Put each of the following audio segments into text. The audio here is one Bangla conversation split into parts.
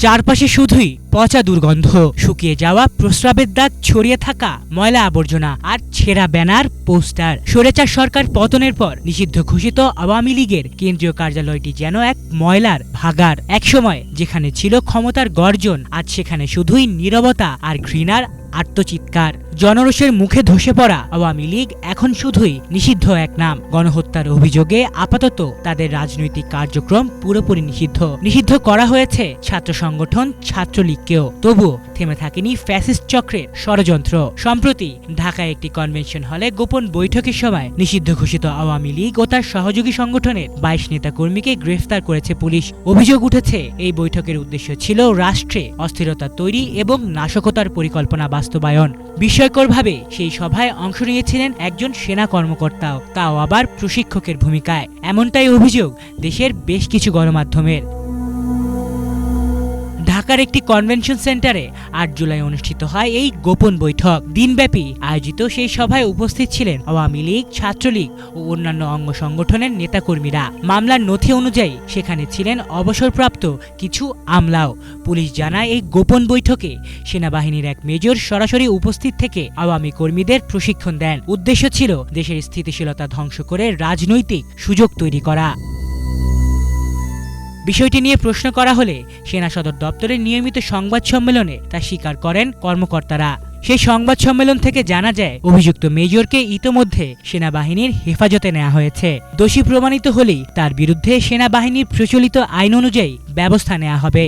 চারপাশে শুধুই পচা দুর্গন্ধ, শুকিয়ে যাওয়া প্রস্রাবের দাগ, ছড়িয়ে থাকা ময়লা আবর্জনা আর ছেঁড়া ব্যানার, পোস্টার। স্বৈরাচার সরকার পতনের পর নিষিদ্ধ ঘোষিত আওয়ামী লীগের কেন্দ্রীয় কার্যালয়টি যেন এক ময়লার ভাগাড়। একসময় যেখানে ছিল ক্ষমতার গর্জন, আজ সেখানে শুধুই নীরবতা আর ঘৃণার আত্মচিৎকার। জনরোষের মুখে ধসে পড়া আওয়ামী লীগ এখন শুধুই নিষিদ্ধ এক নাম। গণহত্যার অভিযোগে আপাতত তাদের রাজনৈতিক কার্যক্রম পুরোপুরি নিষিদ্ধ করা হয়েছে ছাত্র সংগঠন ছাত্রলীগকেও। তবুও থেমে থাকেনি ফ্যাসিস্ট চক্রের ষড়যন্ত্র। সম্প্রতি ঢাকায় একটি কনভেনশন হলে গোপন বৈঠকের সময় নিষিদ্ধ ঘোষিত আওয়ামী লীগ ও তার সহযোগী সংগঠনের ২২ নেতাকর্মীকে গ্রেফতার করেছে পুলিশ। অভিযোগ উঠেছে, এই বৈঠকের উদ্দেশ্য ছিল রাষ্ট্রে অস্থিরতা তৈরি এবং নাশকতার পরিকল্পনা বাস্তবায়ন। বিস্ময়করভাবে সেই সভায় অংশ নিয়েছিলেন একজন সেনা কর্মকর্তাও, তাও আবার প্রশিক্ষকের ভূমিকায়। এমনটাই অভিযোগ দেশের বেশ কিছু গণমাধ্যমের। ঢাকার একটি কনভেনশন সেন্টারে ৮ জুলাই অনুষ্ঠিত হয় এই গোপন বৈঠক। দিনব্যাপী আয়োজিত সেই সভায় উপস্থিত ছিলেন আওয়ামী লীগ, ছাত্রলীগ ও অন্যান্য অঙ্গ সংগঠনের নেতাকর্মীরা। মামলার নথি অনুযায়ী সেখানে ছিলেন অবসরপ্রাপ্ত কিছু আমলাও। পুলিশ জানায়, এই গোপন বৈঠকে সেনাবাহিনীর এক মেজর সরাসরি উপস্থিত থেকে আওয়ামী কর্মীদের প্রশিক্ষণ দেন। উদ্দেশ্য ছিল দেশের স্থিতিশীলতা ধ্বংস করে রাজনৈতিক সুযোগ তৈরি করা। বিষয়টি নিয়ে প্রশ্ন করা হলে সেনা সদর দপ্তরের নিয়মিত সংবাদ সম্মেলনে তা স্বীকার করেন কর্মকর্তারা। সেই সংবাদ সম্মেলন থেকে জানা যায়, অভিযুক্ত মেজরকে ইতোমধ্যে সেনাবাহিনীর হেফাজতে নেওয়া হয়েছে। দোষী প্রমাণিত হলেই তার বিরুদ্ধে সেনাবাহিনীর প্রচলিত আইন অনুযায়ী ব্যবস্থা নেওয়া হবে।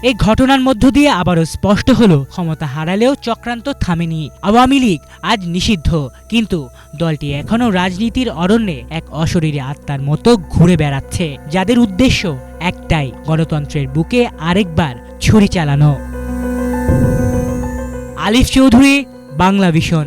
এই ঘটনার মধ্য দিয়ে আবারও স্পষ্ট হলো, ক্ষমতা হারালেও চক্রান্ত থামেনি। আওয়ামী লীগ আজ নিষিদ্ধ, কিন্তু দলটি এখনো রাজনীতির অরণ্যে এক অশরীরী আত্মার মতো ঘুরে বেড়াচ্ছে, যাদের উদ্দেশ্য একটাই, গণতন্ত্রের বুকে আরেকবার ছুরি চালানো। আলিফ চৌধুরী, বাংলা ভিশন।